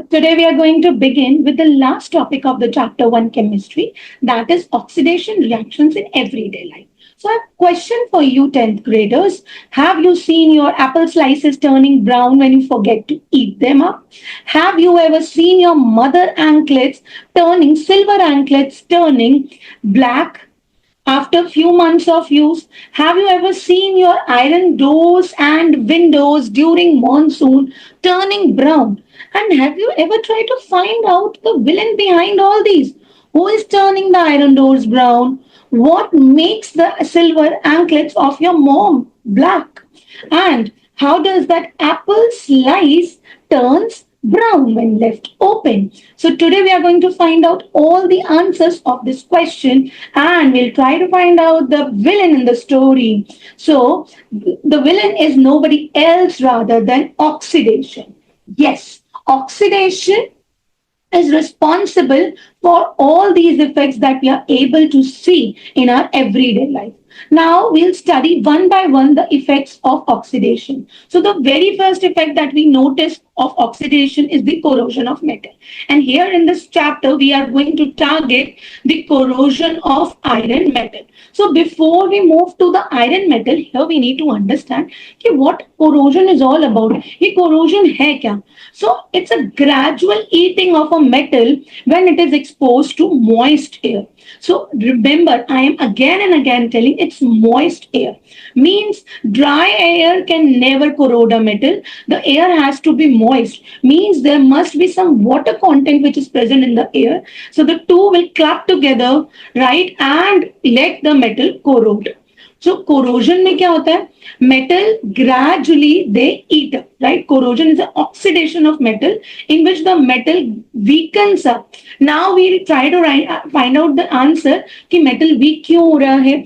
today we are going to begin with the last topic of the chapter 1 chemistry, that is oxidation reactions in everyday life. So, I have a question for you, 10th graders. Have you seen your apple slices turning brown when you forget to eat them up? Have you ever seen your mother anklets turning, silver anklets turning black after few months of use? Have you ever seen your iron doors and windows during monsoon turning brown? And have you ever tried to find out the villain behind all these? Who is turning the iron doors brown? What makes the silver anklets of your mom black? And how does that apple slice turns brown when left open? So today we are going to find out all the answers of this question, and we'll try to find out the villain in the story. So the villain is nobody else rather than oxidation. Yes, oxidation is responsible for all these effects that we are able to see in our everyday life. Now we'll study one by one the effects of oxidation. So the very first effect that we notice of oxidation is the corrosion of metal. And here in this chapter, we are going to target the corrosion of iron metal. So before we move to the iron metal, here we need to understand what corrosion is all about. ये corrosion है क्या? So it's a gradual eating of a metal when it is exposed to moist air. So remember, I am again and again telling it's moist air. Means dry air can never corrode a metal. The air has to be moist. Means there must be some water content which is present in the air. So the two will clap together, right, and let the metal corrode. So corrosion में क्या होता है? Metal gradually they eat up, right? Corrosion is an oxidation of metal in which the metal weakens up. Now we'll try to find out the answer कि metal weak क्यों हो रहा है?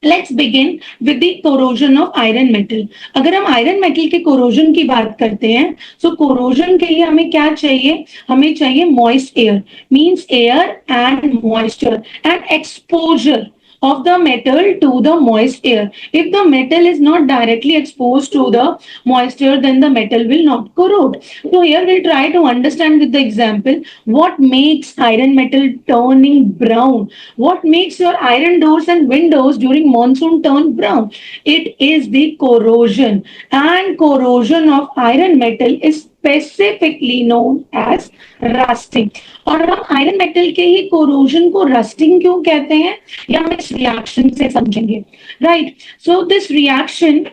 Let's begin with the corrosion of iron metal. अगर हम iron metal के corrosion की बात करते हैं, so corrosion के लिए हमें क्या चाहिए? हमें चाहिए moist air, means air and moisture and exposure of the metal to the moist air. If the metal is not directly exposed to the moisture, then the metal will not corrode. So here we'll try to understand with the example what makes iron metal turning brown. What makes your iron doors and windows during monsoon turn brown? It is the corrosion, and corrosion of iron metal is specifically known as rusting. और हम iron metal के ही corrosion को rusting क्यों कहते हैं, या हम इस रिएक्शन से समझेंगे. Right, so this reaction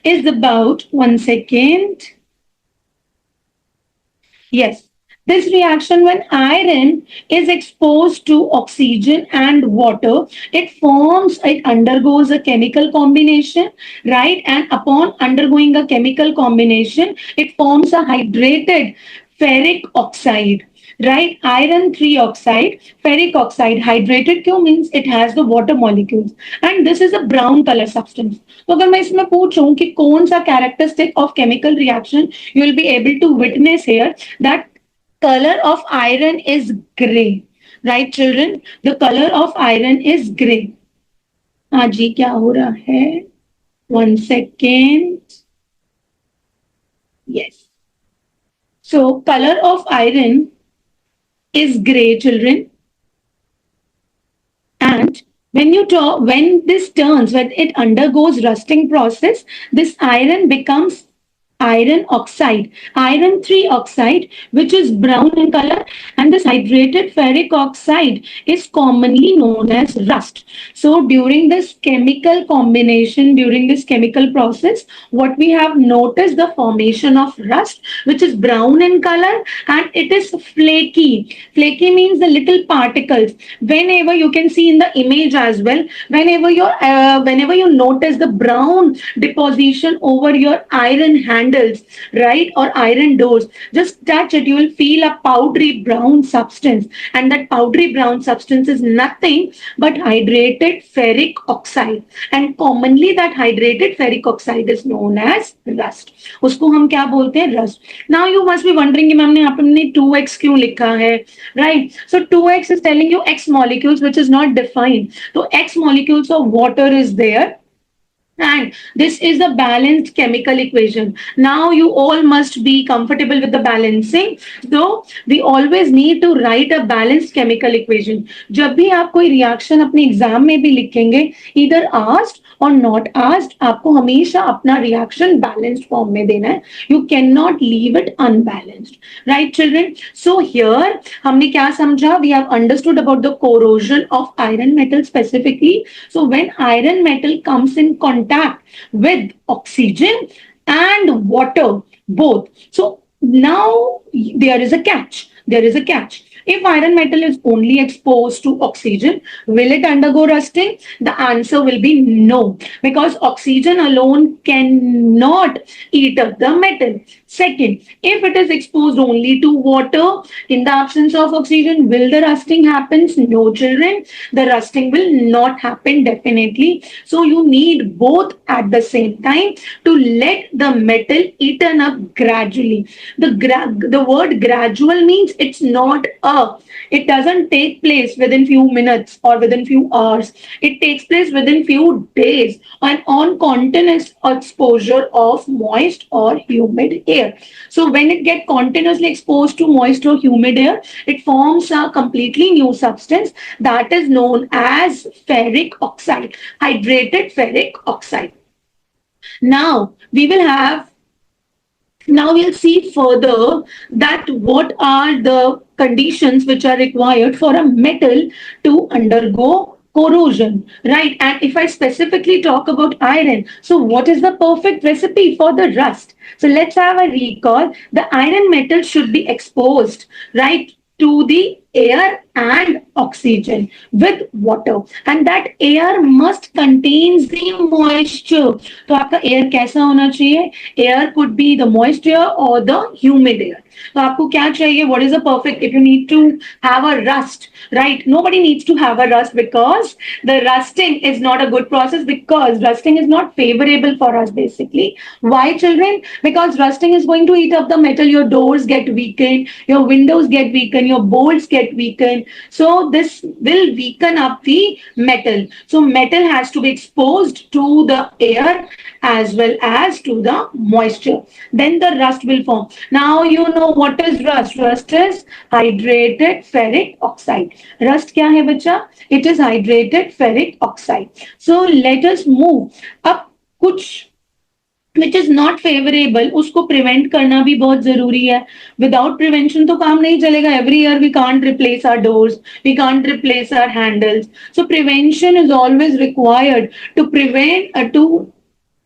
is about, one second, yes, this reaction, when iron is exposed to oxygen and water, it undergoes a chemical combination, right? And upon undergoing a chemical combination, it forms a hydrated ferric oxide, right? Iron 3 oxide, ferric oxide. Hydrated क्यों? Means it has the water molecules, and this is a brown color substance. तो अगर मैं इसमें पूछूं कि कौन सा characteristic of chemical reaction, you will be able to witness here that color of iron is gray, right children? The color of iron is gray. हाँ जी, क्या हो रहा है? One second. Yes. So color of iron is gray, children. And when it undergoes rusting process, this iron becomes iron oxide, iron 3 oxide, which is brown in color, and this hydrated ferric oxide is commonly known as rust. So during this chemical combination, during this chemical process, what we have noticed, the formation of rust, which is brown in color, and it is flaky. Flaky means the little particles. Whenever you can see in the image as well, whenever you notice the brown deposition over your iron handles, right, or iron doors, just touch it, you will feel a powdery brown substance, and that powdery brown substance is nothing but hydrated ferric oxide, and commonly that hydrated ferric oxide is known as rust. उसको हम क्या बोलते हैं? Rust. Now you must be wondering कि ma'am ने यहाँ पे हमने 2x क्यों लिखा है, right? So 2x is telling you x molecules which is not defined. So x molecules of water is there, And this is a balanced chemical equation. Now you all must be comfortable with the balancing. So we always need to write a balanced chemical equation. जब भी आप कोई reaction अपने exam में भी लिखेंगे, either asked or not asked, आपको हमेशा अपना रिएक्शन बैलेंस्ड फॉर्म में देना है. You cannot leave it unbalanced. Right, children? So here हमने क्या समझा? We have understood about the corrosion of iron metal specifically. So when iron metal comes in contact with oxygen and water, both. So now there is a catch. There is a catch. If iron metal is only exposed to oxygen, will it undergo rusting? The answer will be no, because oxygen alone cannot eat up the metal. Second, if it is exposed only to water, in the absence of oxygen, will the rusting happen? No, children. The rusting will not happen definitely. So you need both at the same time to let the metal eaten up gradually. The word gradual means it's not it doesn't take place within few minutes or within few hours. It takes place within few days and on continuous exposure of moist or humid air. So when it gets continuously exposed to moist or humid air, it forms a completely new substance that is known as ferric oxide, hydrated ferric oxide. Now we will have now we'll see further that what are the conditions which are required for a metal to undergo corrosion, right? And if I specifically talk about iron, so what is the perfect recipe for the rust? So let's have a recall. The iron metal should be exposed, right, to the air and oxygen with water, and that air must contains the moisture. तो आपका air कैसा होना चाहिए? Air could be the moist air or the humid air. तो आपको क्या चाहिए? What is the perfect? If you need to have a rust, right? Nobody needs to have a rust because the rusting is not a good process, because rusting is not favorable for us basically. Why, children? Because rusting is going to eat up the metal. Your doors get weakened, your windows get weakened, your bolts get weakened. So this will weaken up the metal. So metal has to be exposed to the air as well as to the moisture. Then the rust will form. Now you know what is rust. Rust is hydrated ferric oxide. Rust क्या है बच्चा? It is hydrated ferric oxide. So let us move. अब कुछ which is not favorable, उसको prevent करना भी बहुत जरूरी है. Without prevention तो काम नहीं चलेगा. Every year we can't replace our doors, we can't replace our handles. So prevention is always required to prevent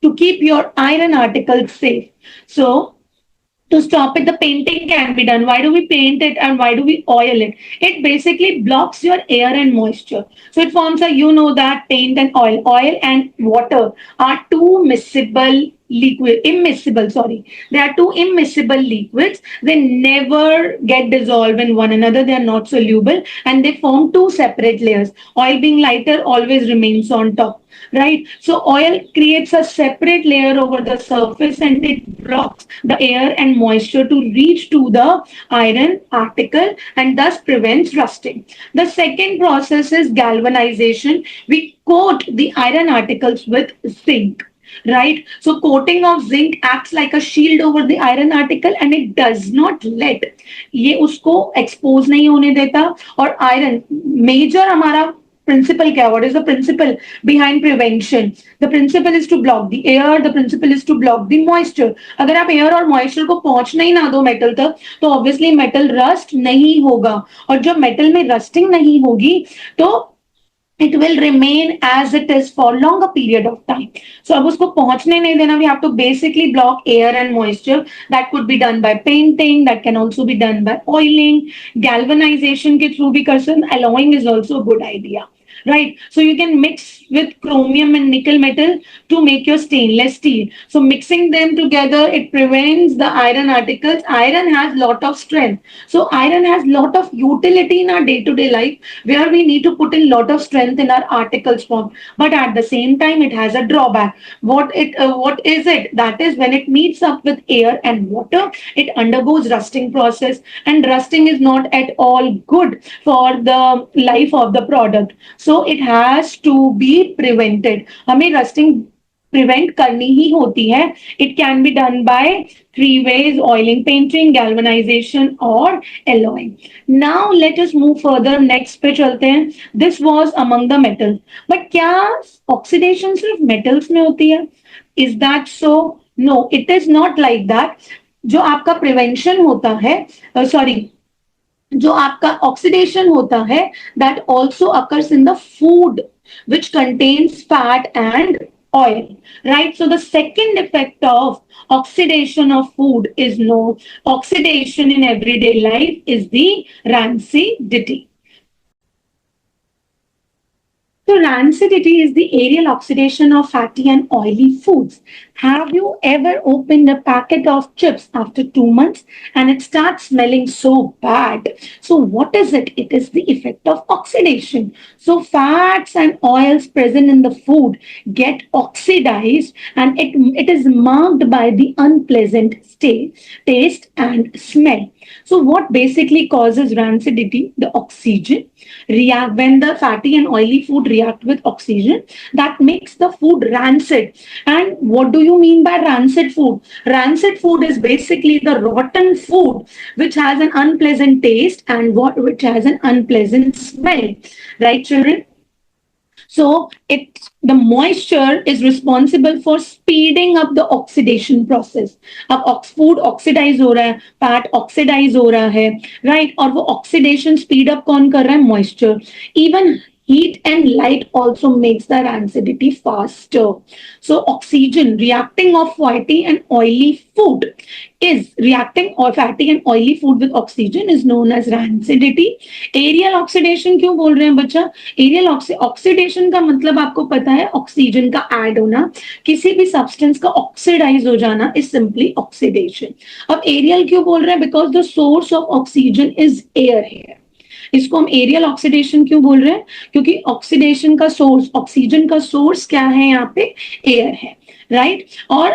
to keep your iron articles safe. So to stop it, the painting can be done. Why do we paint it and why do we oil it? It basically blocks your air and moisture. So it forms a, you know, that paint and oil. Oil and water are two miscible immiscible, sorry. They are two immiscible liquids. They never get dissolved in one another. They are not soluble and they form two separate layers. Oil being lighter always remains on top, right? So oil creates a separate layer over the surface and it blocks the air and moisture to reach to the iron article and thus prevents rusting. The second process is galvanization. We coat the iron articles with zinc, right? So coating of zinc acts like a shield over the iron article and it does not let ये उसको expose नहीं होने देता. और iron major हमारा principle क्या? What is the principle behind prevention? The principle is to block the air. The principle is to block the moisture. अगर आप air और moisture को पहुंचने ही ना दो metal तक, तो obviously metal rust नहीं होगा. और जब metal में rusting नहीं होगी, तो it will remain as it is for longer period of time. So अब उसको पहुंचने नहीं देना. We have to basically block air and moisture. That could be done by painting. That can also be done by oiling. Galvanization के through भी कर सकते. Alloying is also a good idea, right? So you can mix with chromium and nickel metal to make your stainless steel. So mixing them together, it prevents the iron articles. Iron has lot of strength. So iron has lot of utility in our day-to-day life where we need to put in lot of strength in our articles form. But at the same time, it has a drawback. What is it? That is when it meets up with air and water, it undergoes rusting process, and rusting is not at all good for the life of the product. So it has to be prevented. हमें rusting prevent करनी ही होती है. It can be done by three ways: oiling, painting, galvanization और alloying. Now let us move further. Next पे चलते हैं. This was among the metals. But क्या ऑक्सीडेशन सिर्फ मेटल्स में होती है? Is that so? No, it is not like that. जो आपका प्रिवेंशन होता है, सॉरी, जो आपका ऑक्सीडेशन होता है, that also occurs in the food which contains fat and oil, right? So the second effect of oxidation of food is no oxidation in everyday life is the rancidity. So rancidity is the aerial oxidation of fatty and oily foods. Have you ever opened a packet of chips after 2 months and it starts smelling so bad? So what is it? It is the effect of oxidation. So fats and oils present in the food get oxidized and it is marked by the unpleasant taste and smell. So what basically causes rancidity? The oxygen react. When the fatty and oily food react with oxygen, that makes the food rancid. And what do you mean by rancid food? Rancid food is basically the rotten food which has an unpleasant taste and which has an unpleasant smell, right, children? So the moisture is responsible for speeding up the oxidation process. अब food oxidize हो रहा है, fat oxidize हो रहा है, right? और वो oxidation speed up कौन कर रहा है? Moisture. Even heat and light also makes the rancidity faster. So oxygen reacting of fatty and oily food is reacting or fatty and oily food with oxygen is known as rancidity. Aerial oxidation क्यों बोल रहे हैं बच्चा? Aerial oxidation का मतलब आपको पता है, ऑक्सीजन का ऐड होना, किसी भी सब्सटेंस का ऑक्सीडाइज हो जाना इज सिंपली ऑक्सीडेशन. अब एरियल क्यों बोल रहे हैं? Because the source of oxygen is air है. इसको हम एरियल ऑक्सीडेशन क्यों बोल रहे हैं? क्योंकि ऑक्सीडेशन का सोर्स, ऑक्सीजन का सोर्स क्या है? यहाँ पे एयर है, राइट? और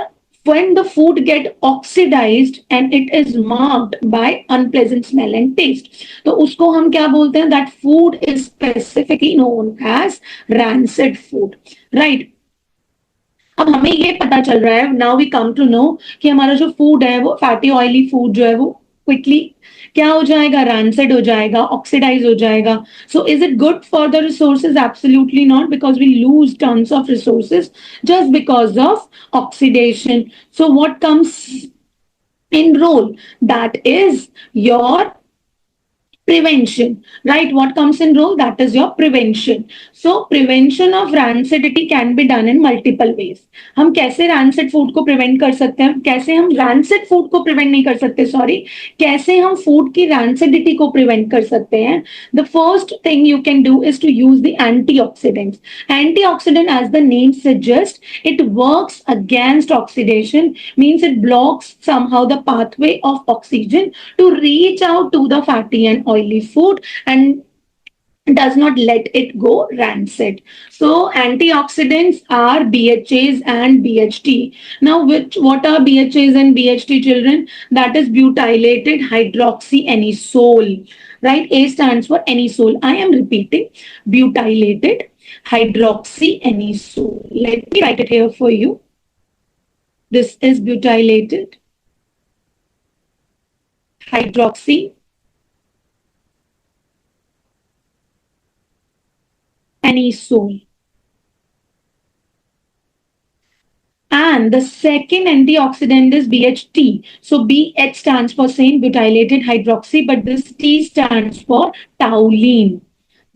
when the food get oxidized and it is marked by unpleasant smell and taste, तो उसको हम क्या बोलते हैं? That food is specifically known as rancid food, right? अब हमें ये पता चल रहा है, now we come to know कि हमारा जो फूड है वो फैटी ऑयली फूड जो है वो क्विकली क्या हो जाएगा? रैंसिड हो जाएगा, ऑक्सीडाइज हो जाएगा. So is it good for the resources? Absolutely not, because we lose tons of resources just because of oxidation. So what comes in role? That is your prevention, right? What comes in role? That is your prevention. So prevention of rancidity can be done in multiple ways. हम कैसे rancid food को prevent कर सकते हैं? कैसे हम rancid food को prevent नहीं कर सकते, sorry, कैसे हम food की rancidity को prevent कर सकते हैं? The first thing you can do is to use the antioxidants. Antioxidant, as the name suggests, it works against oxidation, means it blocks somehow the pathway of oxygen to reach out to the fatty and oily food and does not let it go rancid. So antioxidants are BHAs and BHT. Now, what are BHAs and BHT, children? That is butylated hydroxyanisole, right? A stands for anisole. I am repeating, butylated hydroxyanisole. Let me write it here for you. This is butylated hydroxyanisole. And the second antioxidant is BHT. So BH stands for same, butylated hydroxy, but this T stands for toluene.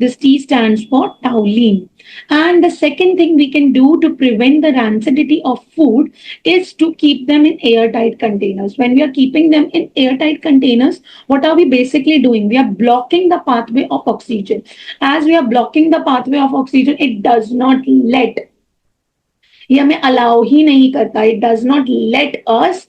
This T stands for toluene. And the second thing we can do to prevent the rancidity of food is to keep them in airtight containers. When we are keeping them in airtight containers, what are we basically doing? We are blocking the pathway of oxygen. As we are blocking the pathway of oxygen, it does not let, ये हमें allow ही नहीं करता, it does not let us,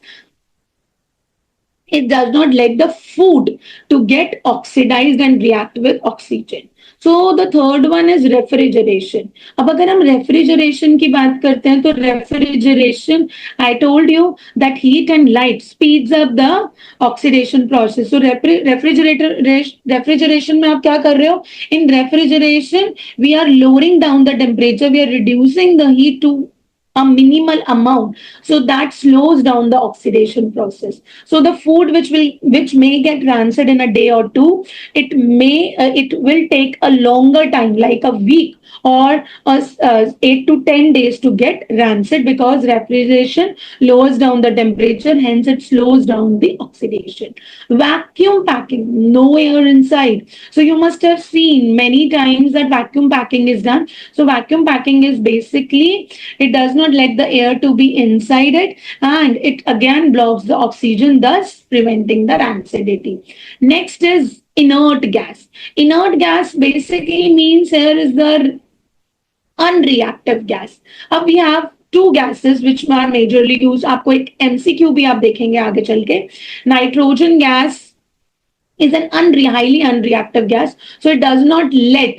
it does not let the food to get oxidized and react with oxygen. So the third one is refrigeration. अब अगर हम refrigeration की बात करते हैं तो refrigeration, I told you that heat and light speeds up the oxidation process. So refrigeration में आप क्या कर रहे हो? In refrigeration, we are lowering down the temperature, we are reducing the heat to a minimal amount, so that slows down the oxidation process. So the food which may get rancid in a day or two, it will take a longer time, like a week or 8 to 10 days to get rancid, because refrigeration lowers down the temperature, hence it slows down the oxidation. Vacuum packing, no air inside. So you must have seen many times that vacuum packing is done. So vacuum packing is basically, it does not let the air to be inside it, and it again blocks the oxygen, thus preventing the rancidity. Next is inert gas. Inert gas basically means here is the unreactive gas. अब we have two gases which are majorly used. आपको एक MCQ भी आप देखेंगे आगे चल के. Nitrogen gas is an highly unreactive gas, so it does not let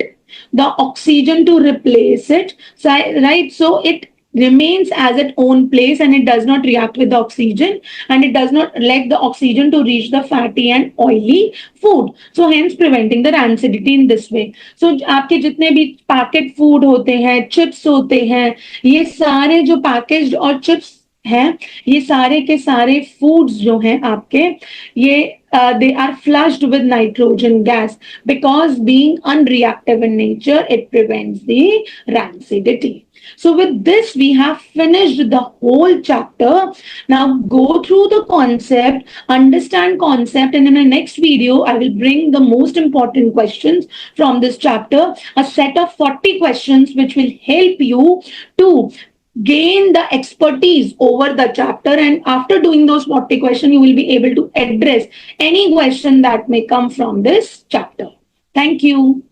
the oxygen to replace it. So, right, so it remains as its own place and it does not react with the oxygen, and it does not let the oxygen to reach the fatty and oily food, so hence preventing the rancidity in this way. So आपके जितने भी packet food होते हैं, chips होते हैं, ये सारे जो पैकेज्ड और चिप्स हैं, ये सारे के सारे फूड्स जो हैं आपके, ये they are flushed with nitrogen gas, because being unreactive in nature, it prevents the rancidity. So with this, we have finished the whole chapter. Now go through the concept, understand concept, and in the next video, I will bring the most important questions from this chapter, a set of 40 questions which will help you to gain the expertise over the chapter, and after doing those 40 questions you will be able to address any question that may come from this chapter. Thank you.